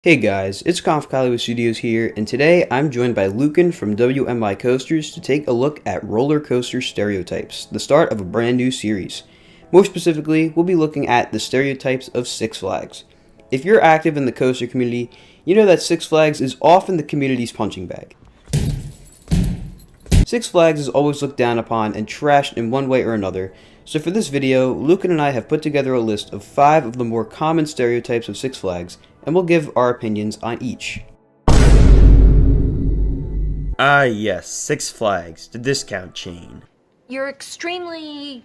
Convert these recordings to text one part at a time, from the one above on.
Hey guys, it's Hollywood Studios here, and today I'm joined by Lukan from WNY Coasters to take a look at roller coaster stereotypes, the start of a brand new series. More specifically, we'll be looking at the stereotypes of Six Flags. If you're active in the coaster community, you know that Six Flags is often the community's punching bag. Six Flags is always looked down upon and trashed in one way or another, so for this video, Lukan and I have put together a list of 5 of the more common stereotypes of Six Flags, and we'll give our opinions on each. Yes, Six Flags, the discount chain. You're extremely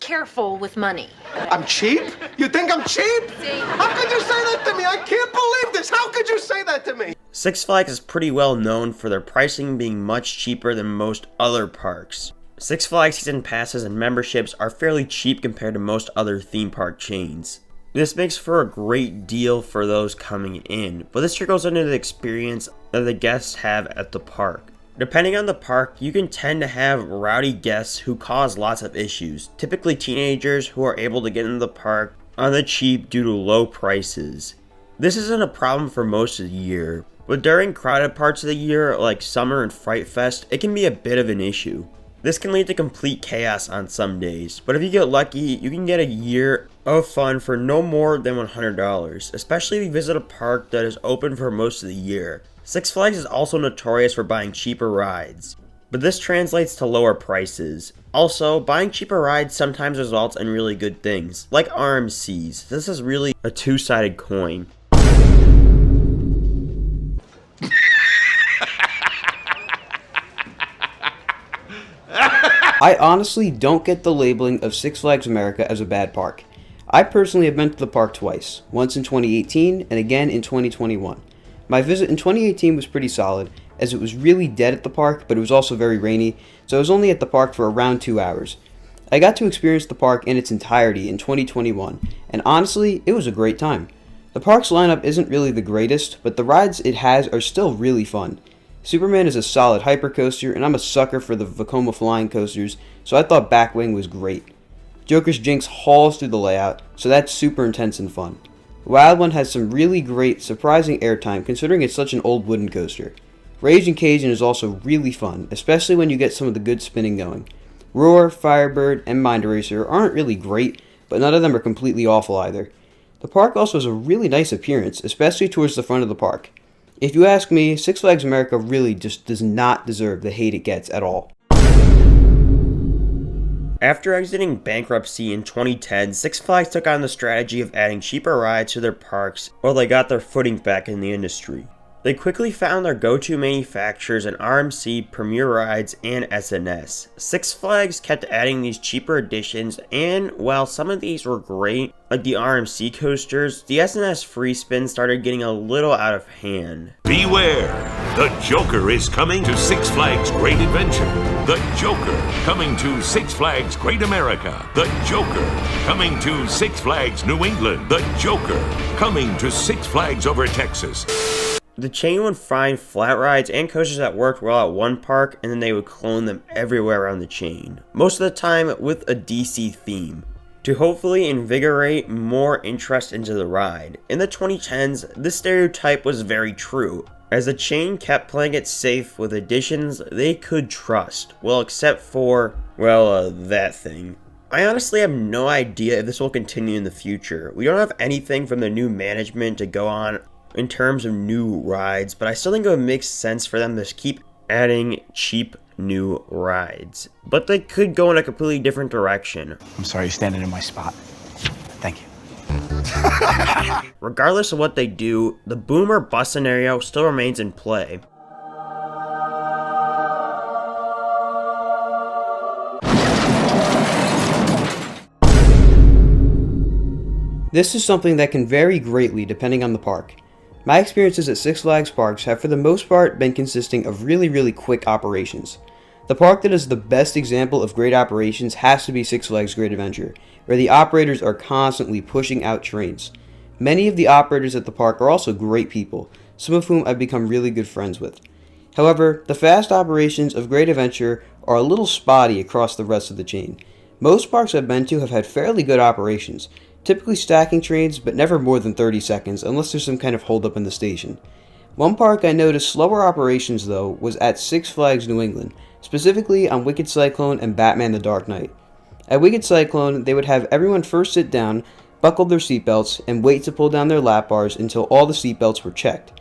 careful with money. I'm cheap? You think I'm cheap? How could you say that to me? I can't believe this. How could you say that to me? Six Flags is pretty well known for their pricing being much cheaper than most other parks. Six Flags season passes and memberships are fairly cheap compared to most other theme park chains. This makes for a great deal for those coming in, but this trickles into the experience that the guests have at the park. Depending on the park, you can tend to have rowdy guests who cause lots of issues, typically teenagers who are able to get into the park on the cheap due to low prices. This isn't a problem for most of the year, but during crowded parts of the year like Summer and Fright Fest, it can be a bit of an issue. This can lead to complete chaos on some days, but if you get lucky, you can get a year of fun for no more than $100, especially if you visit a park that is open for most of the year. Six Flags is also notorious for buying cheaper rides, but this translates to lower prices. Also, buying cheaper rides sometimes results in really good things, like RMCs. This is really a two-sided coin. I honestly don't get the labeling of Six Flags America as a bad park. I personally have been to the park twice, once in 2018 and again in 2021. My visit in 2018 was pretty solid, as it was really dead at the park, but it was also very rainy, so I was only at the park for around 2 hours. I got to experience the park in its entirety in 2021, and honestly, it was a great time. The park's lineup isn't really the greatest, but the rides it has are still really fun. Superman is a solid hypercoaster, and I'm a sucker for the Vekoma flying coasters, so I thought Backwing was great. Joker's Jinx hauls through the layout, so that's super intense and fun. Wild One has some really great, surprising airtime considering it's such an old wooden coaster. Rage and Cajun is also really fun, especially when you get some of the good spinning going. Roar, Firebird, and Mind Eraser aren't really great, but none of them are completely awful either. The park also has a really nice appearance, especially towards the front of the park. If you ask me, Six Flags America really just does not deserve the hate it gets at all. After exiting bankruptcy in 2010, Six Flags took on the strategy of adding cheaper rides to their parks while they got their footing back in the industry. They quickly found their go-to manufacturers in RMC, Premier Rides, and SNS. Six Flags kept adding these cheaper additions, and while some of these were great, like the RMC coasters, the SNS free spin started getting a little out of hand. Beware! The Joker is coming to Six Flags Great Adventure. The Joker coming to Six Flags Great America. The Joker coming to Six Flags New England. The Joker coming to Six Flags over Texas. The chain would find flat rides and coasters that worked well at one park, and then they would clone them everywhere around the chain, most of the time with a DC theme, to hopefully invigorate more interest into the ride. In the 2010s, this stereotype was very true, as the chain kept playing it safe with additions they could trust, well except for, that thing. I honestly have no idea if this will continue in the future. We don't have anything from the new management to go on in terms of new rides, but I still think it would make sense for them to keep adding cheap new rides. But they could go in a completely different direction. I'm sorry, you're standing in my spot. Thank you. Regardless of what they do, the boom or bust scenario still remains in play. This is something that can vary greatly depending on the park. My experiences at Six Flags parks have for the most part been consisting of really quick operations. The park that is the best example of great operations has to be Six Flags Great Adventure, where the operators are constantly pushing out trains. Many of the operators at the park are also great people, some of whom I've become really good friends with. However, the fast operations of Great Adventure are a little spotty across the rest of the chain. Most parks I've been to have had fairly good operations. typically stacking trains, but never more than 30 seconds unless there's some kind of holdup in the station. One park I noticed slower operations though was at Six Flags New England, specifically on Wicked Cyclone and Batman the Dark Knight. At Wicked Cyclone, they would have everyone first sit down, buckle their seatbelts, and wait to pull down their lap bars until all the seatbelts were checked.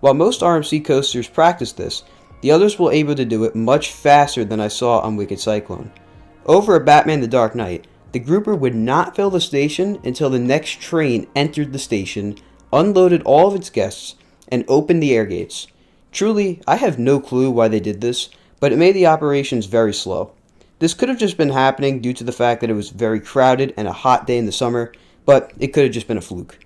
While most RMC coasters practice this, the others were able to do it much faster than I saw on Wicked Cyclone. Over at Batman the Dark Knight, the grouper would not fill the station until the next train entered the station, unloaded all of its guests, and opened the air gates. Truly, I have no clue why they did this, but it made the operations very slow. This could have just been happening due to the fact that it was very crowded and a hot day in the summer, but it could have just been a fluke.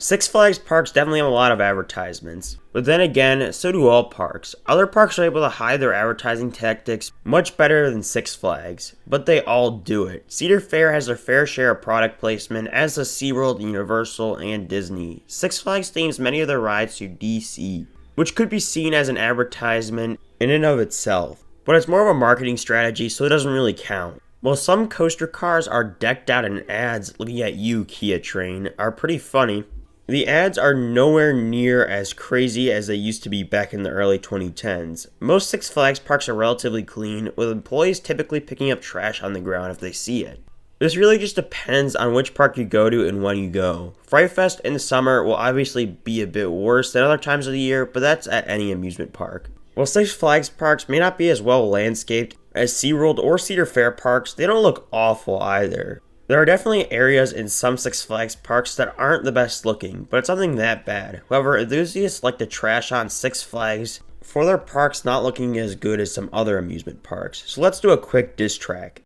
Six Flags parks definitely have a lot of advertisements, but then again, so do all parks. Other parks are able to hide their advertising tactics much better than Six Flags, but they all do it. Cedar Fair has their fair share of product placement, as does SeaWorld, Universal, and Disney. Six Flags themes many of their rides to DC, which could be seen as an advertisement in and of itself, but it's more of a marketing strategy, so it doesn't really count. While some coaster cars are decked out in ads, looking at you, Kia Train, are pretty funny, the ads are nowhere near as crazy as they used to be back in the early 2010s. Most Six Flags parks are relatively clean, with employees typically picking up trash on the ground if they see it. This really just depends on which park you go to and when you go. Fright Fest in the summer will obviously be a bit worse than other times of the year, but that's at any amusement park. While Six Flags parks may not be as well landscaped as SeaWorld or Cedar Fair parks, they don't look awful either. There are definitely areas in some Six Flags parks that aren't the best looking, but it's nothing that bad. However, enthusiasts like to trash on Six Flags for their parks not looking as good as some other amusement parks. So let's do a quick diss track.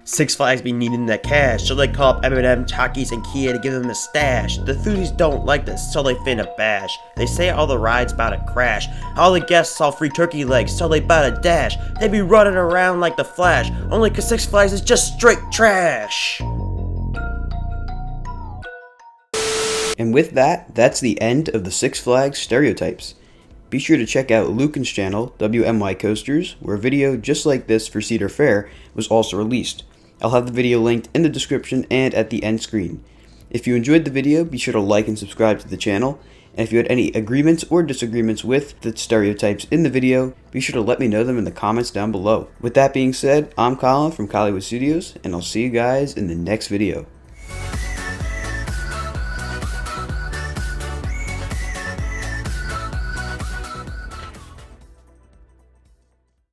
Six Flags be needing that cash, so they call up M&M, Takis, and Kia to give them the stash. The foodies don't like this, so they finna bash. They say all the rides bout to crash. All the guests all free turkey legs, so they bout to dash. They be running around like the Flash, only cause Six Flags is just straight trash. And with that, that's the end of the Six Flags Stereotypes. Be sure to check out Lukan's channel, WNY Coasters, where a video just like this for Cedar Fair was also released. I'll have the video linked in the description and at the end screen. If you enjoyed the video, be sure to like and subscribe to the channel. And if you had any agreements or disagreements with the stereotypes in the video, be sure to let me know them in the comments down below. With that being said, I'm Colin from Collywood Studios, and I'll see you guys in the next video.